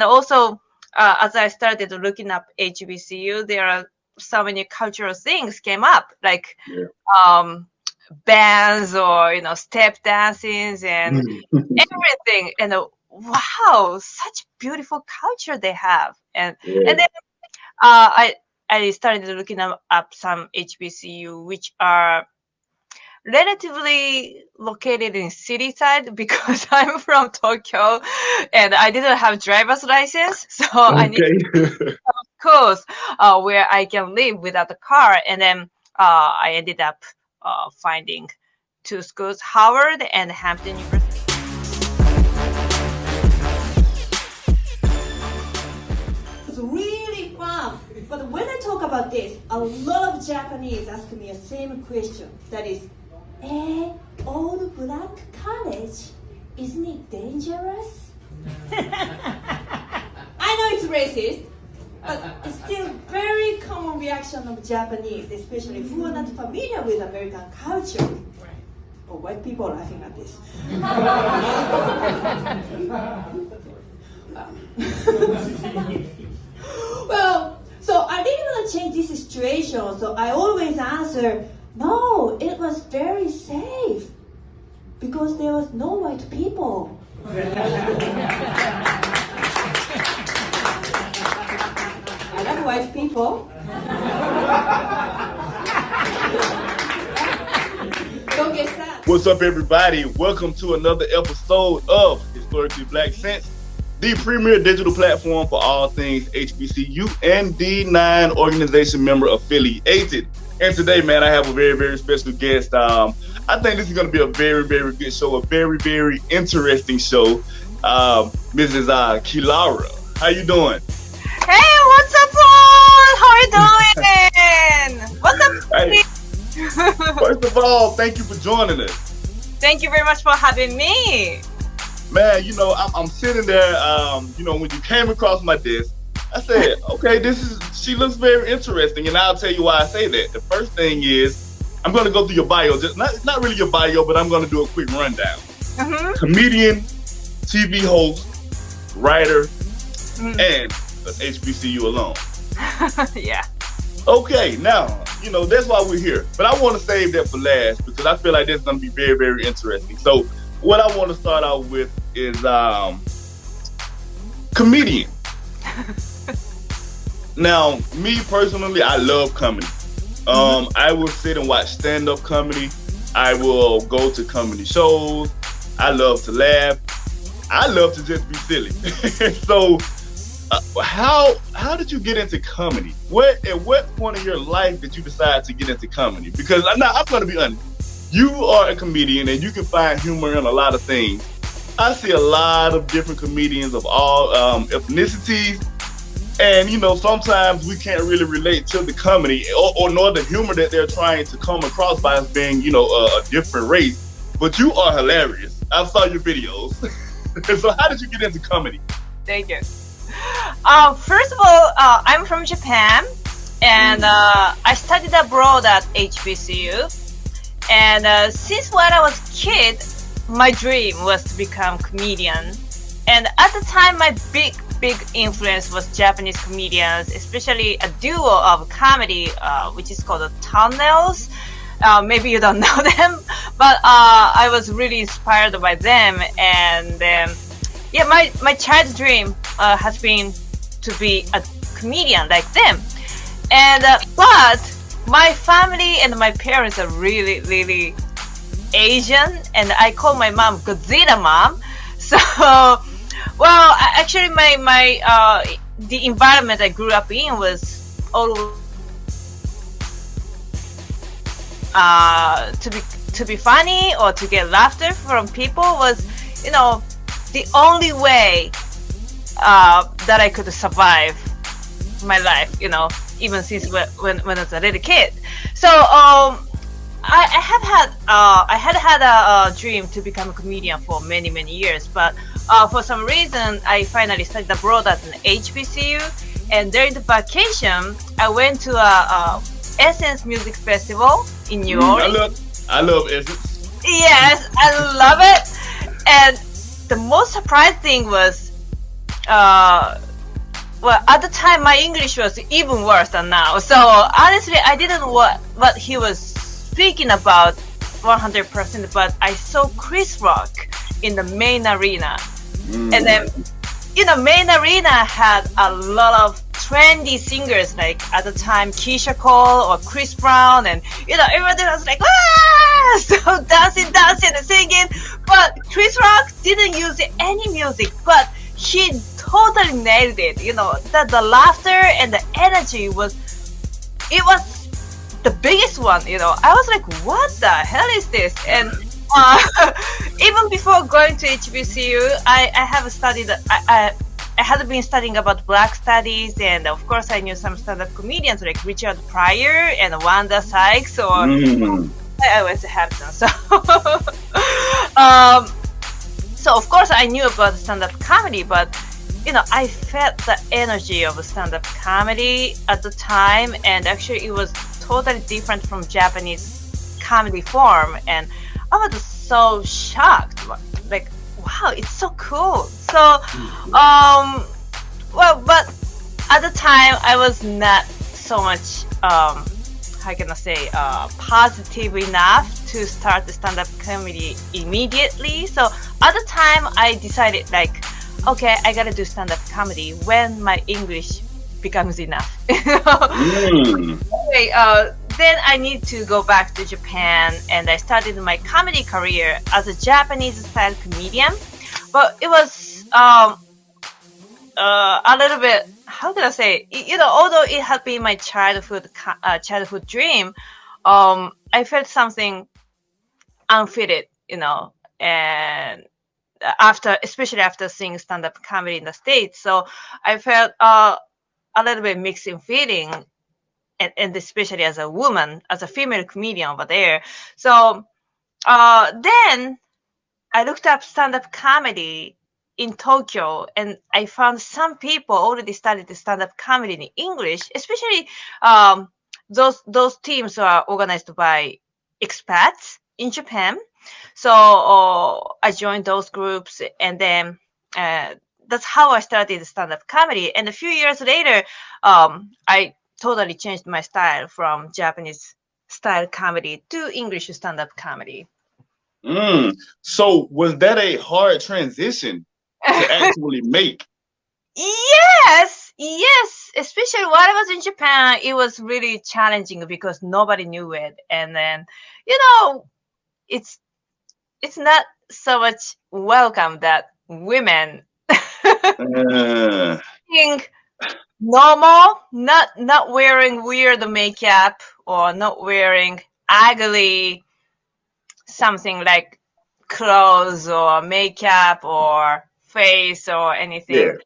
also, as I started looking up HBCU, there are so many cultural things came up, like Yeah. um, bands or step dancings and Mhm. everything. And wow, such beautiful culture they have. And Yeah. then I started looking up some HBCU which are relatively located in city side because I'm from Tokyo and I didn't have driver's license, so I need Okay. schools where I can live without a car. And then I ended up finding two schools, Howard and Hampton University. It's really fun. But when I talk about this, a lot of Japanese ask me the same question. That is, old black college, isn't it dangerous? I know it's racist, but it's still very common reaction of Japanese, especially who are not familiar with American culture. Or white people are laughing at this. Well, so I didn't want to change this situation, so I always answer, no, it was very safe because there was no white people. I love white people. Don't get sad. What's up, everybody? Welcome to another episode of Historically Black Sense, the premier digital platform for all things HBCU and D9 organization member affiliated. And today, man, I have a very, very special guest. I think this is going to be a very, very good show, a very, very interesting show. Mrs. Kilara, how you doing? Hey, what's up, Paul? How are you doing? What's up, Hey, Steve? first of all, thank you for joining us. Thank you very much for having me. Man, I'm sitting there, when you came across my desk, I said, okay, she looks very interesting, and I'll tell you why I say that. The first thing is, I'm going to go through your bio, just not really your bio, but I'm going to do a quick rundown. Mm-hmm. Comedian, TV host, writer, Mm. and an HBCU alum. Yeah. Okay, now, that's why we're here. But I want to save that for last because I feel like that's going to be very, very interesting. So what I want to start out with is comedian. Now, me personally, I love comedy. I will sit and watch stand-up comedy. I will go to comedy shows. I love to laugh. I love to just be silly. So how did you get into comedy? At what point in your life did you decide to get into comedy? Because I'm going to be honest. You are a comedian and you can find humor in a lot of things. I see a lot of different comedians of all ethnicities. And, sometimes we can't really relate to the comedy or nor the humor that they're trying to come across by us being, a different race. But you are hilarious. I saw your videos. So how did you get into comedy? Thank you. First of all, I'm from Japan, and I studied abroad at HBCU. And since when I was a kid, my dream was to become comedian. And at the time, my big influence was Japanese comedians, especially a duo of comedy, which is called the Tunnels. Maybe you don't know them, but I was really inspired by them. And yeah, my child dream has been to be a comedian like them. And but my family and my parents are really, really Asian, and I call my mom Godzilla mom. So, well, actually, my the environment I grew up in was all to be funny or to get laughter from people was, the only way that I could survive my life, even since when I was a little kid. So I had a dream to become a comedian for many years, but for some reason I finally studied abroad at an HBCU, and during the vacation I went to a Essence Music Festival in New Orleans. I love Essence. Yes, I love it. And the most surprising thing was uh, well, at the time my English was even worse than now. So honestly, I didn't know what he was speaking about 100%, but I saw Chris Rock in the main arena. And then, main arena had a lot of trendy singers, like at the time Keisha Cole or Chris Brown, and everybody was like, ah! So dancing and singing. But Chris Rock didn't use any music, but he totally nailed it. The laughter and the energy was the biggest one. I was like, what the hell is this? And even before going to HBCU, I have studied. I had been studying about Black studies, and of course, I knew some stand-up comedians like Richard Pryor and Wanda Sykes. Or I went to Hampton, so so of course I knew about stand-up comedy, but I felt the energy of stand-up comedy at the time, and actually it was totally different from Japanese comedy form, and I was so shocked, like, wow, it's so cool. So well, but at the time I was not so much how can I say positive enough to start the stand-up comedy immediately. So at the time I decided, like, okay, I gotta do stand-up comedy when my English becomes enough. Anyway, then I need to go back to Japan, and I started my comedy career as a Japanese style comedian. But it was a little bit, how can I say, although it had been my childhood dream, I felt something unfitted, and especially after seeing stand-up comedy in the States. So I felt a little bit mixed feeling, and especially as a woman, as a female comedian over there. So then I looked up stand-up comedy in Tokyo, and I found some people already started the stand-up comedy in English, especially those teams are organized by expats in Japan. So I joined those groups, and then that's how I started stand-up comedy. And a few years later, I totally changed my style from Japanese style comedy to English stand-up comedy. So was that a hard transition to actually make? Yes, especially while I was in Japan, it was really challenging because nobody knew it. And then, it's not so much welcome that women being normal, not wearing weird makeup or not wearing ugly something like clothes or makeup or face or anything.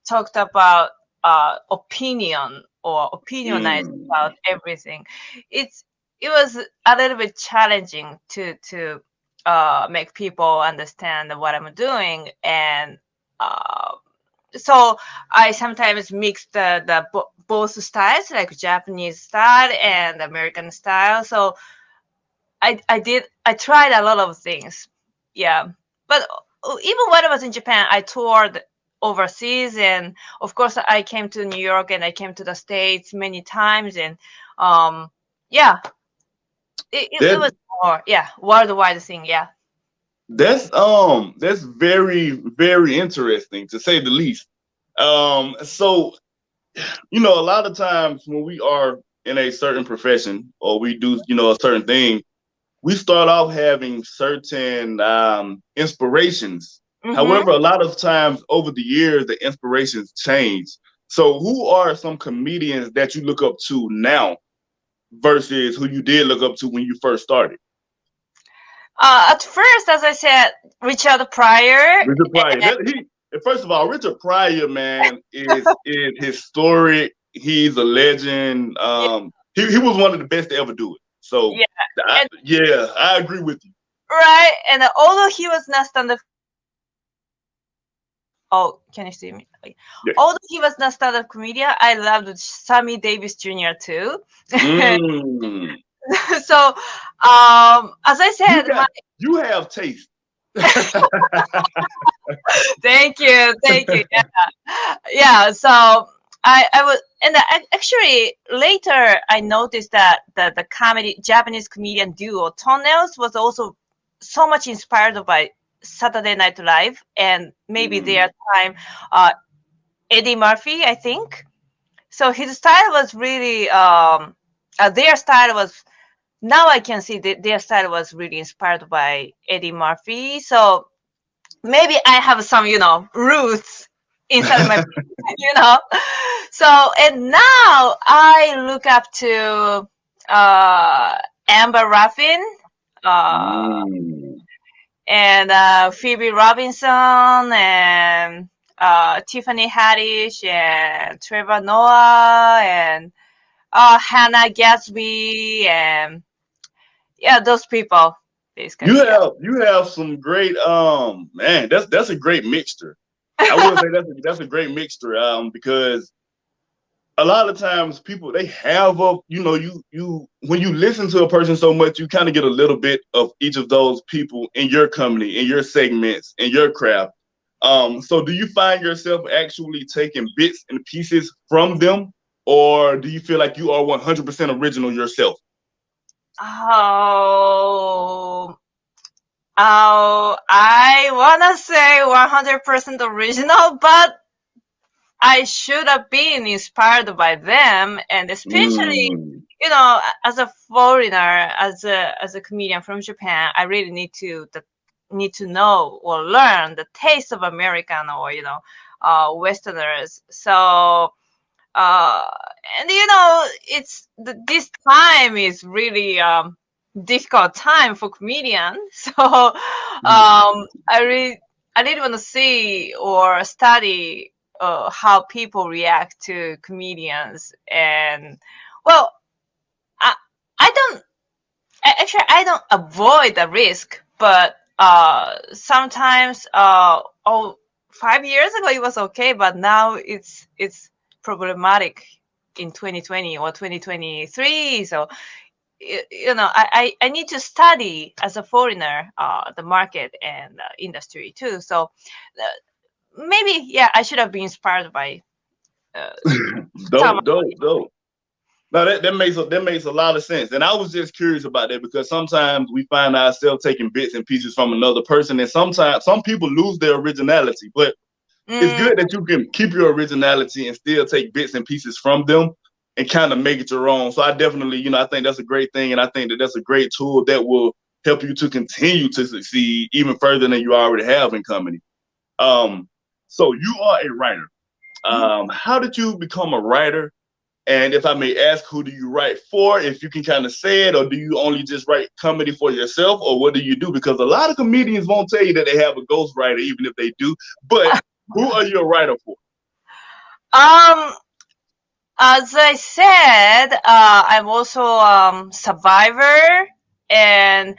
Talked about opinion or opinionized about everything. It was a little bit challenging to make people understand what I'm doing, and so I sometimes mix the both styles, like Japanese style and American style. So I tried a lot of things. Yeah. But even when I was in Japan, I toured overseas, and of course I came to New York and I came to the States many times, and yeah, it was more, worldwide thing. Yeah. That's very, very interesting, to say the least. So a lot of times when we are in a certain profession or we do a certain thing, we start off having certain inspirations. However, a lot of times over the years, the inspirations change. So who are some comedians that you look up to now versus who you did look up to when you first started? At first, as I said, Richard Pryor. First of all, Richard Pryor, man, is historic. He's a legend. He was one of the best to ever do it. So I agree with you. Right, and although he was not stand-up. Oh, can you see me? Yeah. Although he was not stand-up comedian, I loved Sammy Davis Jr. too. So, as I said, you have taste. Thank you, thank you. Yeah, yeah. So I was, and actually later I noticed that the comedy Japanese comedian duo Tunnels was also so much inspired by Saturday Night Live and maybe their Mm. time, uh, Eddie Murphy, I think. So his style was really their style was, now I can see that their style was really inspired by Eddie Murphy. So maybe I have some, roots inside my, you know. So, and now I look up to uh, Amber Ruffin, uh, Mm. and Phoebe Robinson, and Tiffany Haddish, and Trevor Noah, and Hannah Gatsby, and yeah, those people You basically. Yeah. have some great man. That's a great mixture. I will say that's a great mixture because a lot of times people they have a you when you listen to a person so much you kind of get a little bit of each of those people in your company, in your segments, in your craft. So do you find yourself actually taking bits and pieces from them, or do you feel like you are 100% original yourself? Oh, oh, I wanna say 100% original, but I should have been inspired by them, and especially, Mm. as a foreigner, as a comedian from Japan, I really need to know or learn the taste of American or Westerners. So uh, and it's this time is really difficult time for comedians. So I really want to see or study how people react to comedians. And well, I I don't actually I don't avoid the risk, but sometimes 5 years ago it was okay, but now it's problematic in 2020 or 2023. So I need to study as a foreigner the market and industry too. So maybe yeah, I should have been inspired by uh, some. Dope. No, that makes a lot of sense. And I was just curious about that because sometimes we find ourselves taking bits and pieces from another person, and sometimes some people lose their originality. But it's Mm, good that you can keep your originality and still take bits and pieces from them and kind of make it your own. So I definitely, I think that's a great thing, and I think that that's a great tool that will help you to continue to succeed even further than you already have in comedy. Um, so you are a writer. mhm. How did you become a writer? And if I may ask, who do you write for? If you can kind of say it, or do you only just write comedy for yourself, or what do you do? Because a lot of comedians won't tell you that they have a ghostwriter, even if they do. But who are you a writer for? Um, as I said, I'm also survivor, and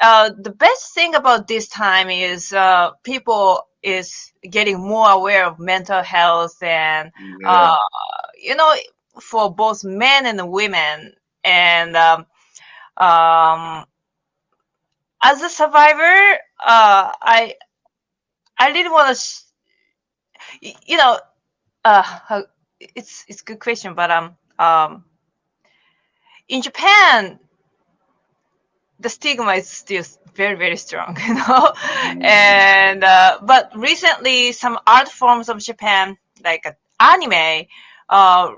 the best thing about this time is people is getting more aware of mental health, and uh, Yeah. you know, for both men and women. And um, as a survivor, I really want to, you know, it's a good question, but in Japan, the stigma is still very very strong, Mm. and but recently some art forms of Japan, like anime,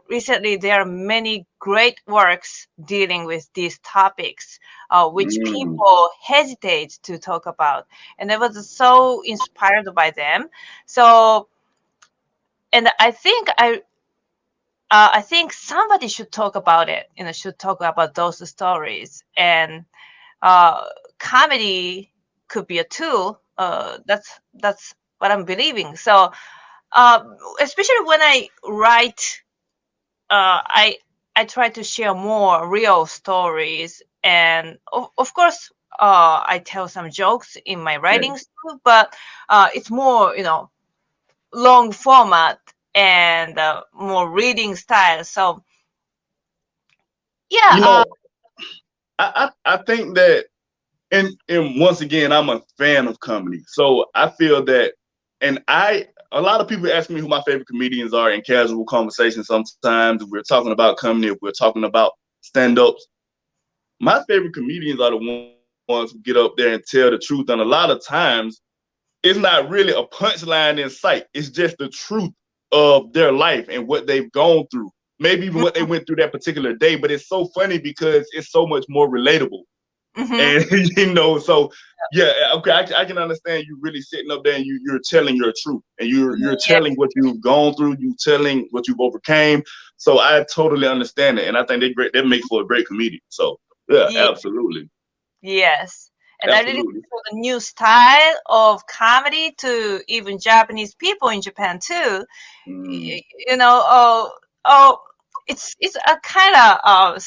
recently there are many great works dealing with these topics, which Mm. people hesitate to talk about, and I was so inspired by them. So, and I think somebody should talk about it, should talk about those stories. And uh, comedy could be a tool. That's what I'm believing. So, uh, especially when I write, I try to share more real stories, and of course, I tell some jokes in my Yeah. writings too. But it's more, long format and more reading style. So yeah. You know, I think that and once again, I'm a fan of comedy. So I feel that, and a lot of people ask me who my favorite comedians are in casual conversation. Sometimes if we're talking about comedy, if we're talking about stand-ups. My favorite comedians are the ones who get up there and tell the truth. And a lot of times, it's not really a punchline in sight. It's just the truth of their life and what they've gone through. Maybe even what they went through that particular day. But it's so funny because it's so much more relatable. Mm-hmm. And so yeah, okay, I can understand you really sitting up there and you're telling your truth and you're Yeah. telling what you've gone through, you telling what you've overcame. So I totally understand it, and I think that makes for a great comedian. So yeah, Yeah. absolutely, Yes. And I really absolutely. think the new style of comedy to even Japanese people in Japan too. Mm. You know, it's a kind of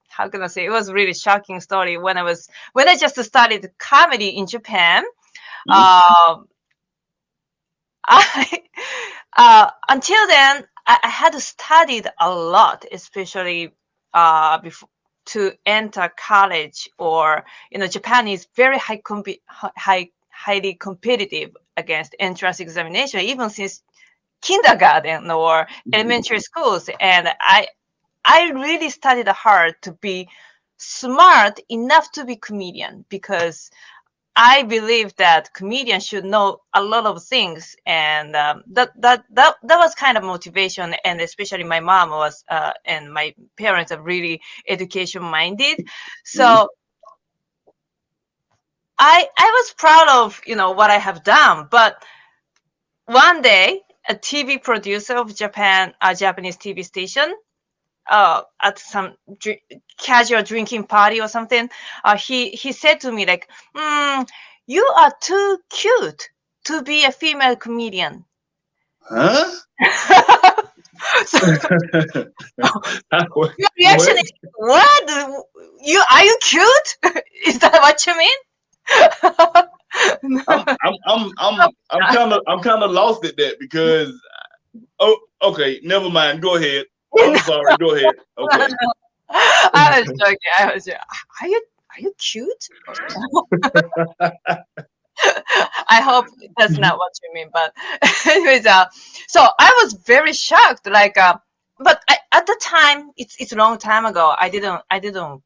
how can I say? It was a really shocking story when I just started comedy in Japan. Mm. Um, I until then I had studied a lot, especially before to enter college, or Japan is very highly competitive against entrance examination, even since kindergarten or elementary schools. And I really studied hard to be smart enough to be comedian, because I believe that comedians should know a lot of things, and that was kind of motivation. And especially my mom was, and my parents are really education minded, Mm. so I was proud of what I have done. But one day, a TV producer of a Japanese TV station, at some casual drinking party or something, he said to me like, "You are too cute to be a female comedian." Huh? So what? your reaction What? is, "What? Are you cute? Is that what you mean?" I'm kind of lost at that because okay, never mind. Go ahead. I'm sorry. Go ahead. Okay. I was joking. Are you cute? I hope that's not what you mean. But anyways, so I was very shocked. Like, but at the time, it's a long time ago. I didn't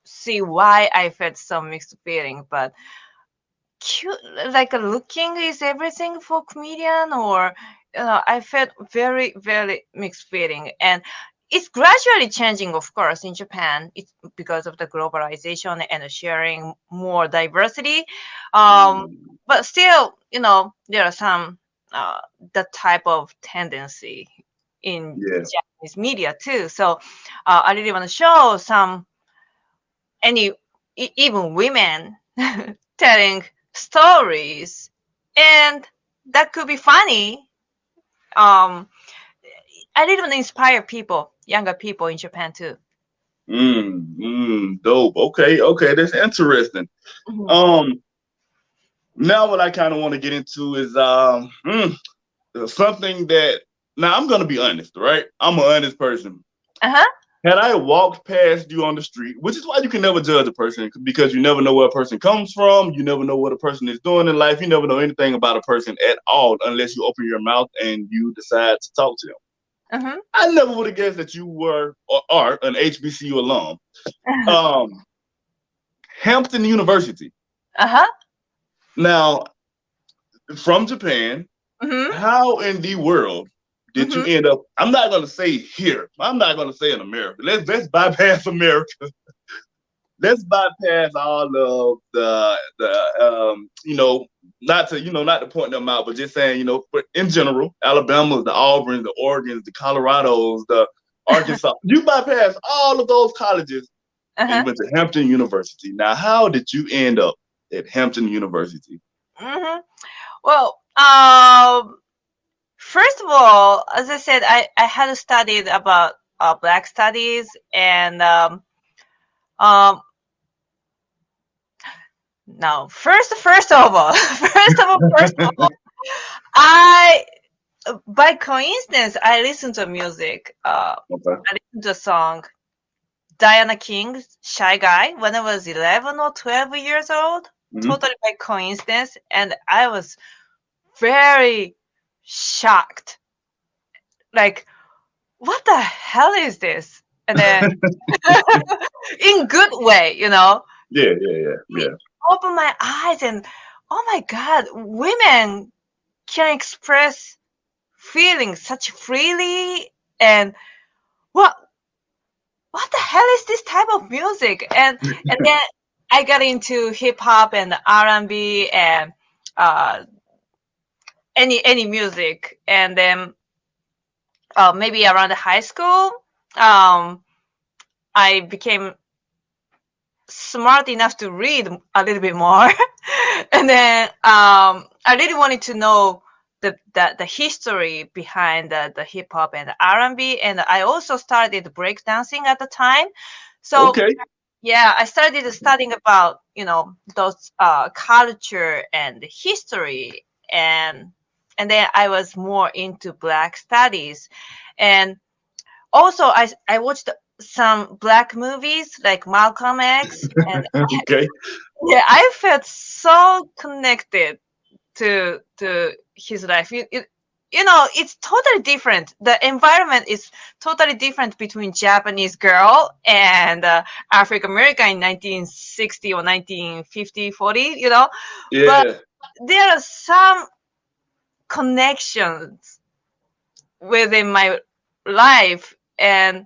see why I felt some mixed feeling. But cute, like looking is everything for comedian, or I felt very very mixed feeling. And it's gradually changing, of course, in Japan. It's because of the globalization and sharing more diversity. um Mm. but still, there are some that type of tendency in Yeah. Japanese media too. So I really want to show some, any even women telling stories, and that could be funny. um I really want to inspire people, younger people in Japan too. Dope. Okay. Okay. That's interesting. Hmm. Um, Now what I kind of want to get into is something that now I'm gonna be honest, right? I'm an honest person. Uh-huh. Had I walked past you on the street, which is why you can never judge a person because you never know where a person comes from, you never know what a person is doing in life, you never know anything about a person at all unless you open your mouth and you decide to talk to them. Uh-huh. I never would have guessed that you were or are an HBCU alum. Um, Hampton University. Uh-huh. Now, from Japan, Mm-hmm. how in the world did you Mm-hmm. end up? I'm not gonna say here. I'm not gonna say in America. Let's bypass America. Let's bypass all of not to point them out, but just saying, but in general, Alabama's, the Auburns, the Oregons, the Colorados, the Arkansas. You bypass all of those colleges and you Uh-huh. went to Hampton University. Now, how did you end up at Hampton University? Mm-hmm. Well, first of all, as I said, I had studied about Black studies, and um, no, first of all, first of all, I by coincidence I listened to music. Okay. I listened to a song Diana King, Shy Guy, when I was 11 or 12 years old, Mhm. totally by coincidence, and I was very shocked. Like, what the hell is this? And then, in good way, Yeah, yeah, yeah, it yeah. opened my eyes, and oh my God, women can express feelings such freely, and what what the hell is this type of music? And then I got into hip hop and R&B and uh, any music, and then maybe around the high school, um, I became smart enough to read a little bit more, and then I really wanted to know the history behind the hip hop and the R&B, and I also started breakdancing at the time. So Okay. yeah, I started studying about those culture and history, and then I was more into Black studies, and also I watched some Black movies like Malcolm X, and Okay. yeah, I felt so connected to his life. It's totally different. The environment is totally different between Japanese girl and African American in 1960 or 1950, 40. But Yeah. there are some connections within my life, and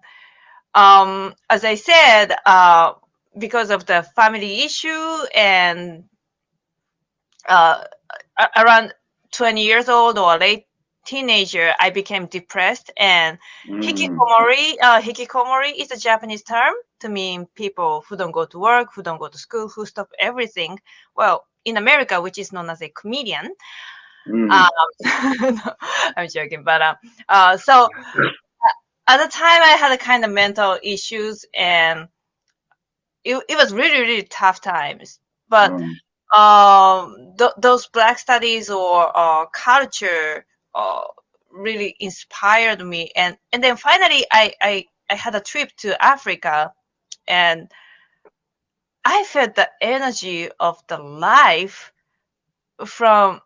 as I said, because of the family issue and uh, around 20 years old or late teenager, I became depressed. And Mm. hikikomori is a Japanese term to mean people who don't go to work, who don't go to school, who stop everything. Well, in America, which is known as a comedian. Mm. Um, no, I'm joking, but so at the time I had a kind of mental issues, and it was really, really tough times. But Mm. those Black studies or culture uh, really inspired me, and then finally I had a trip to Africa, and I felt the energy of the life from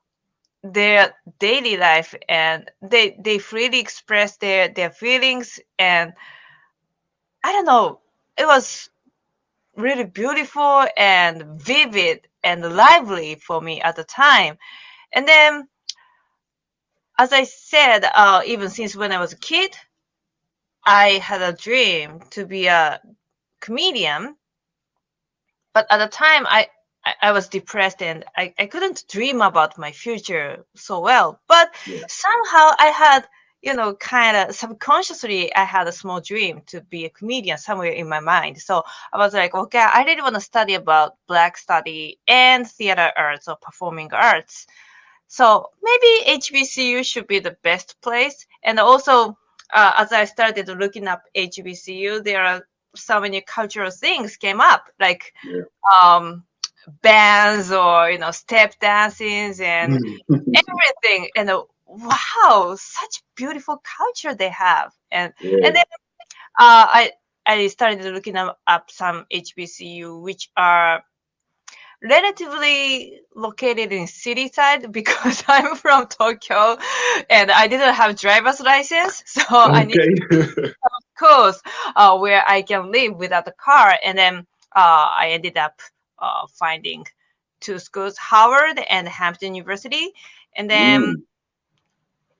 their daily life, and they freely express their feelings, and I don't know, it was really beautiful and vivid and lively for me at the time. And then, as I said, even since when I was a kid, I had a dream to be a comedian. But at the time, I was depressed, and I couldn't dream about my future so well. But Yeah. somehow I had, kind of subconsciously, I had a small dream to be a comedian somewhere in my mind. So I was like, okay, I really want to study about Black study and theater arts or performing arts. So maybe HBCU should be the best place. And also, as I started looking up HBCU, there are so many cultural things came up, like Yeah. um, bands or step dancings and everything. And wow, such beautiful culture they have. And Yeah. then I started looking up some HBCU which are relatively located in city side, because I'm from Tokyo and I didn't have driver's license, so I need Okay. schools where I can live without a car. And then I ended up finding two schools, Howard and Hampton University. And then Mm.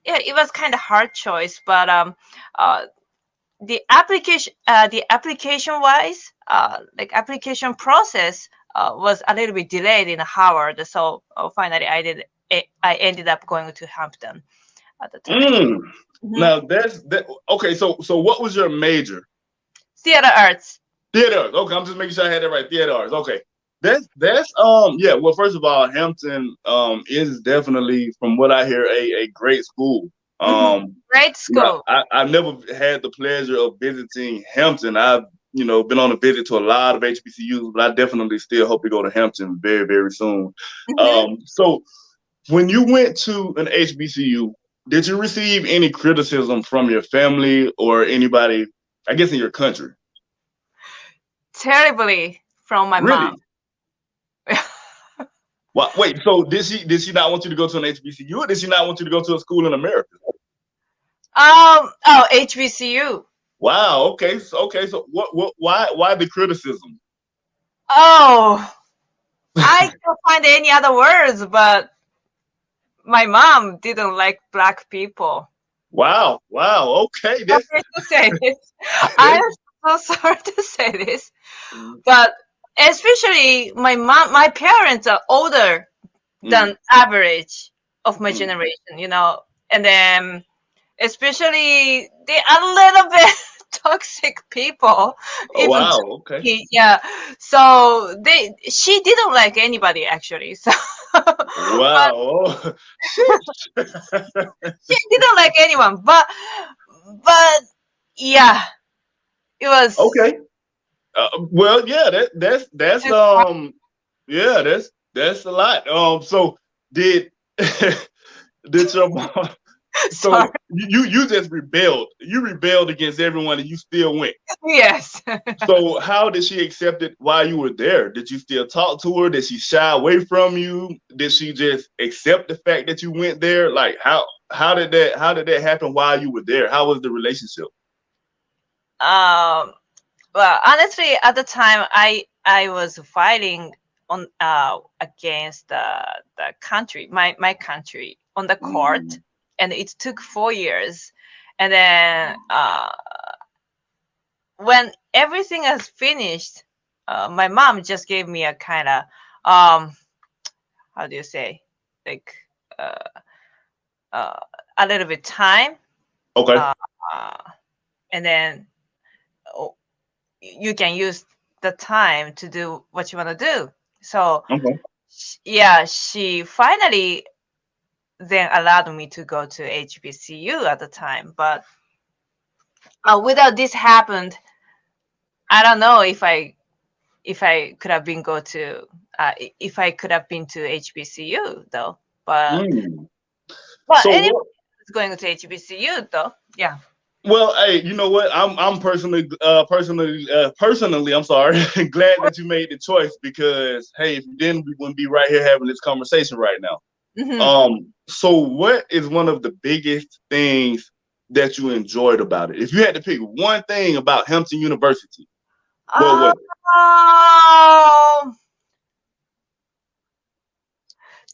yeah, it was kind of hard choice, but uh, the application wise, like application process was a little bit delayed in Howard, so finally I ended up going to Hampton at the time. Mm. Mhm. Now that's that. Okay, so what was your major? Theater arts. Theater arts. Okay, I'm just making sure I had that right. Theater arts. Okay. That's yeah. Well, first of all, Hampton is definitely, from what I hear, a great school. Mhm. Great You know, school. I've never had the pleasure of visiting Hampton. I've been on a visit to a lot of HBCUs, but I definitely still hope to go to Hampton very very soon. Mhm. So when you went to an HBCU, did you receive any criticism from your family or anybody, I guess, in your country? terribly from my mom. Really? Wait, so did she not want you to go to an HBCU, or did she not want you to go to a school in America? Oh, HBCU. Wow. Okay. So why the criticism? Oh, I can't find any other words, but my mom didn't like black people. Wow. Wow. Okay. Sorry to say this. I'm so sorry to say this, but especially my parents are older than average of my generation, and then especially they are a little bit toxic people, Oh, even wow. to Okay. me, yeah. So she didn't like anybody actually. So, but Wow. Oh, sheesh. she didn't like anyone. But yeah, it was. Okay. Well, yeah. That's yeah. That's a lot. So did did your mom? Sorry. So you just rebelled. You rebelled against everyone, and you still went. Yes. So how did she accept it while you were there? Did you still talk to her? Did she shy away from you? Did she just accept the fact that you went there? Like how did that happen while you were there? How was the relationship? um. Well, honestly, at the time, I was fighting on against the country, my country, on the court, Mm, and it took 4 years, and then when everything is finished, my mom just gave me a kind of how do you say, like uh, uh, a little bit time, okay. uh, uh, and then oh, you can use the time to do what you want to do. So Okay. yeah, she finally then allowed me to go to HBCU at the time. But without this happened, I don't know if I could have been go to if I could have been to HBCU though. Mm. But So anybody what? is going to HBCU though. Yeah. Well, hey, you know what? I'm personally, I'm sorry, glad that you made the choice because hey, if you didn't, we wouldn't be right here having this conversation right now. Hmm. So what is one of the biggest things that you enjoyed about it? If you had to pick one thing about Hampton University, what was it? Oh,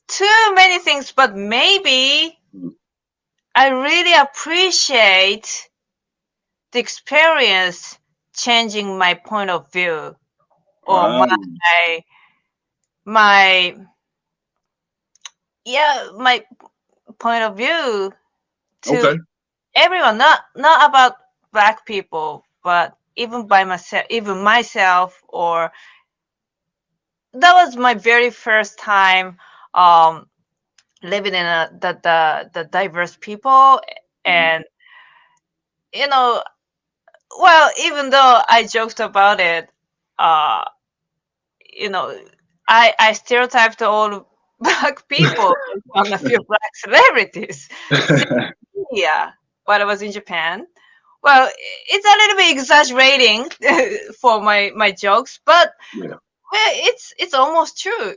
too many things, but maybe I really appreciate the experience changing my point of view or Um, my my point of view to okay. everyone, not about black people, but even myself, or that was my very first time um living in the diverse people. And you know well, even though I joked about it, uh you know, I stereotyped all black people on a few black celebrities. Yeah, while I was in Japan. Well, it's a little bit exaggerating for my jokes, but Yeah. well, it's almost true.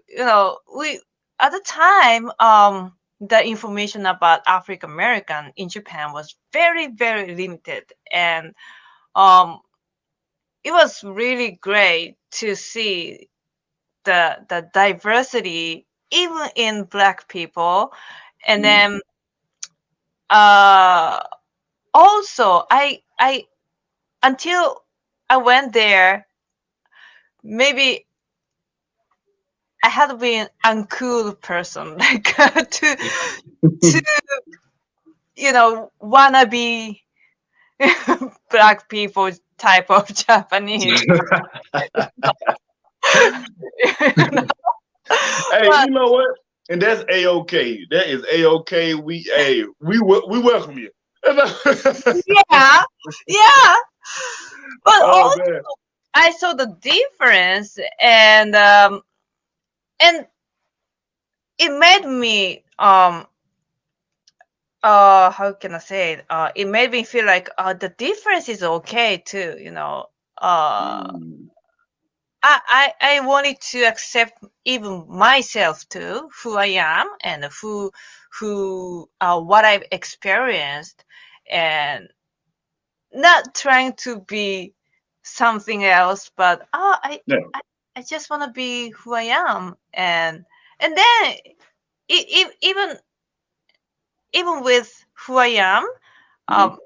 We at the time, the information about African American in Japan was very very limited, and um, it was really great to see the diversity even in black people. And Mm. then uh also I until I went there, maybe I had been uncool person like to wanna be black people type of Japanese. Hey, But you know what? And that's a okay. That is a okay. We welcome you. yeah, yeah. But Oh also man. I saw the difference, and it made me how can I say it? It made me feel like the difference is okay too. Uh Mm. I wanted to accept even myself too, who I am and who what I've experienced, and not trying to be something else, but Yeah. I just want to be who I am, and then even with who I am, Mhm. um,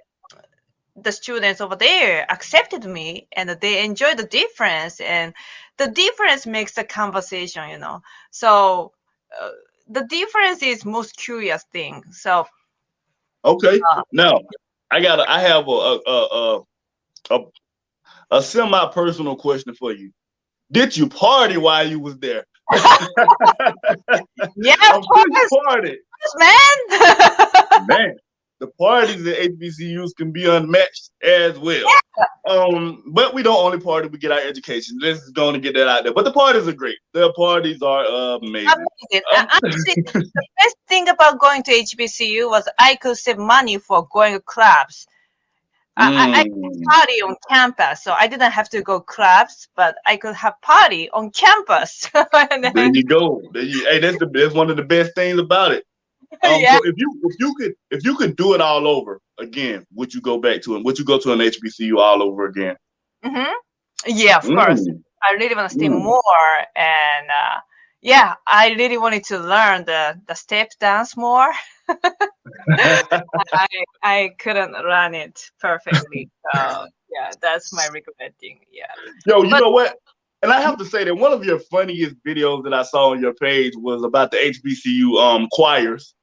the students over there accepted me and they enjoy the difference, and the difference makes the conversation, so uh, the difference is most curious thing. So Okay. uh, Now, I have a, a semi personal question for you. Did you party while you was there? yeah, I'm of sure you course, partied. man. Man, the parties at HBCUs can be unmatched as well. But we don't only party, we get our education. Let's go and get that out there. But the parties are great. The parties are amazing. Amazing. Um, Actually, the best thing about going to HBCU was I could save money for going to clubs. I could mm, party on campus, so I didn't have to go clubs, but I could have party on campus. And there then, you go. Hey, that's one of the best things about it. yeah. So if you could do it all over again, would you go back to it? Would you go to an HBCU all over again? hmm Yeah, of course. Mm, I really want to stay mm. more, and yeah, I really wanted to learn the step dance more. I I couldn't run it perfectly, so yeah, that's my regretting. Yeah, Yo, you but know what? And I have to say that one of your funniest videos that I saw on your page was about the HBCU choirs.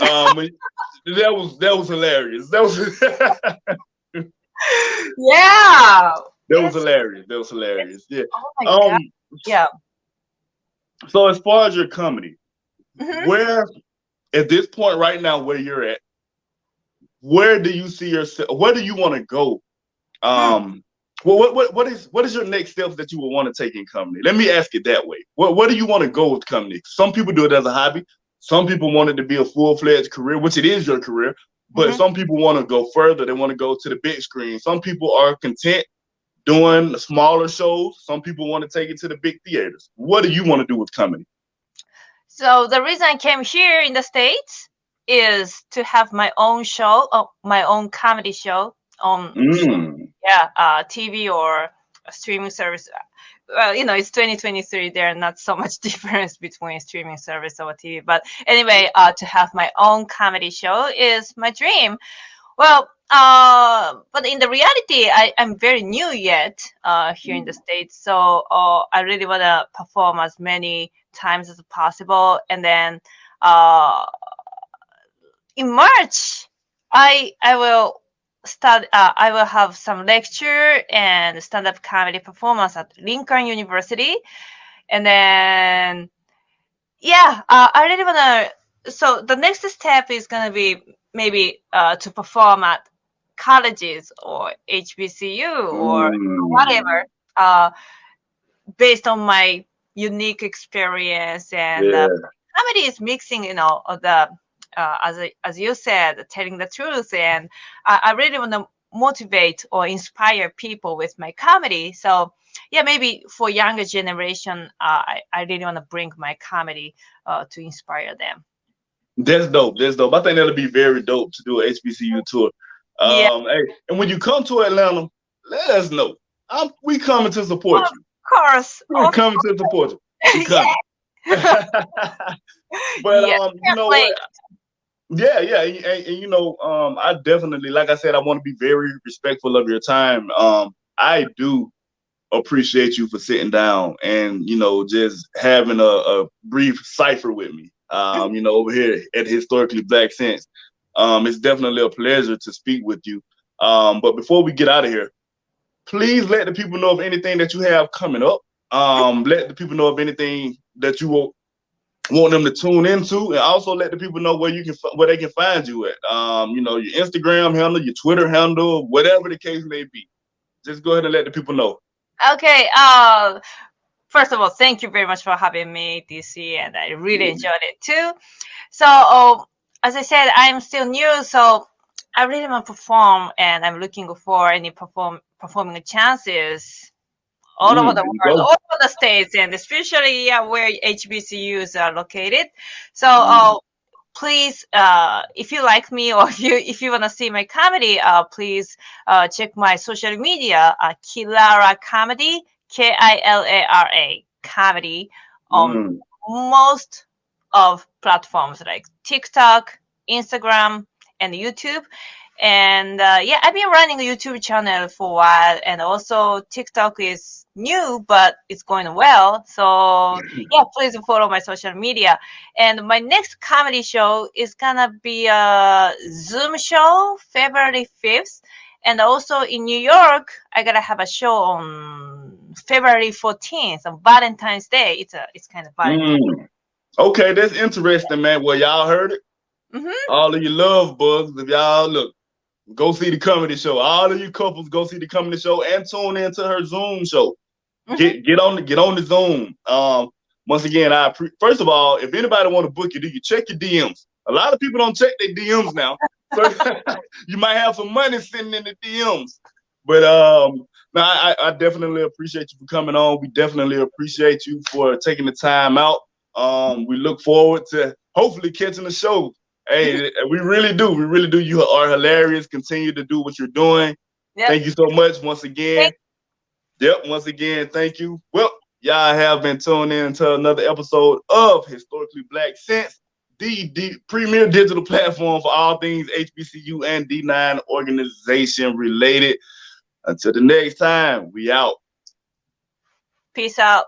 Um, that was hilarious. That was yeah, that was it's hilarious. That was it's hilarious. Yeah. oh my god, Um. yeah. So as far as your comedy, hmm where at this point right now where you're at, where do you see yourself? Where do you want to go? Um. Well, what is your next steps that you would want to take in comedy? Let me ask it that way. Where do you want to go with comedy? Some people do it as a hobby. Some people want it to be a full-fledged career, which it is your career. But hmm some people want to go further. They want to go to the big screen. Some people are content doing smaller shows. Some people want to take it to the big theaters. What do you want to do with comedy? So the reason I came here in the States is to have my own show, my own comedy show on, Mm, yeah, TV or a streaming service. Well, it's 2023. There are not so much difference between streaming service or TV. But anyway, to have my own comedy show is my dream. Well, but in the reality, I'm very new yet here in the States. So I really want to perform as many times as possible. And then uh, in March, I will start. I will have some lecture and stand-up comedy performance at Lincoln University, and then yeah, I really wanna. So the next step is gonna be maybe to perform at colleges or HBCU or mm, whatever, based on my unique experience, and yeah. comedy is mixing, of the as you said, telling the truth, and I really want to motivate or inspire people with my comedy. So yeah, maybe for younger generation, I really want to bring my comedy to inspire them. That's dope. That's dope. I think that'll be very dope to do an HBCU tour. Yeah, Hey, and when you come to Atlanta, let us know. We coming to support of you. course, We're of coming to support you. We yeah, coming. But yeah, you can't know wait. what? Yeah, yeah, and I definitely, like I said, I want to be very respectful of your time. I do appreciate you for sitting down and just having a brief cipher with me. Over here at Historically Black Sense, it's definitely a pleasure to speak with you. But before we get out of here, please let the people know of anything that you have coming up. Let the people know of anything that you will want them to tune into, and also let the people know where they can find you at. Your Instagram handle, your Twitter handle, whatever the case may be. Just go ahead and let the people know. Okay. First of all, thank you very much for having me, DC, and I really enjoyed it too. So, as I said, I'm still new, so I really want to perform, and I'm looking for any performing chances all over the There you world, go. all over the states, and especially where HBCUs are located. So please, if you like me or if you want to see my comedy, please check my social media, Kilara Comedy, Kilara Comedy, on Mm. most of platforms like TikTok, Instagram, and YouTube. And yeah, I've been running a YouTube channel for a while, and also TikTok is new, but it's going well. So yeah, please follow my social media. And my next comedy show is gonna be a Zoom show, February 5th. And also in New York, I gotta have a show on February 14th, on Valentine's Day. It's kind of Valentine's. Mm. Okay, that's interesting, man. Well, y'all heard it. Mm-hmm. All of you love bugs. If y'all look, go see the comedy show. All of you couples, go see the comedy show and tune into her Zoom show. Mm-hmm. Get on the Zoom. Once again, first of all, if anybody want to book you, do you check your DMs? A lot of people don't check their DMs now, so you might have some money sitting in the DMs. But no, I definitely appreciate you for coming on. We definitely appreciate you for taking the time out. We look forward to hopefully catching the show. Hey, we really do. We really do. You are hilarious. Continue to do what you're doing. Yep. Thank you so much once again. Yep, once again, thank you. Well, y'all have been tuned in to another episode of Historically Black Sense, the premier digital platform for all things HBCU and D9 organization related. Until the next time, we out. Peace out.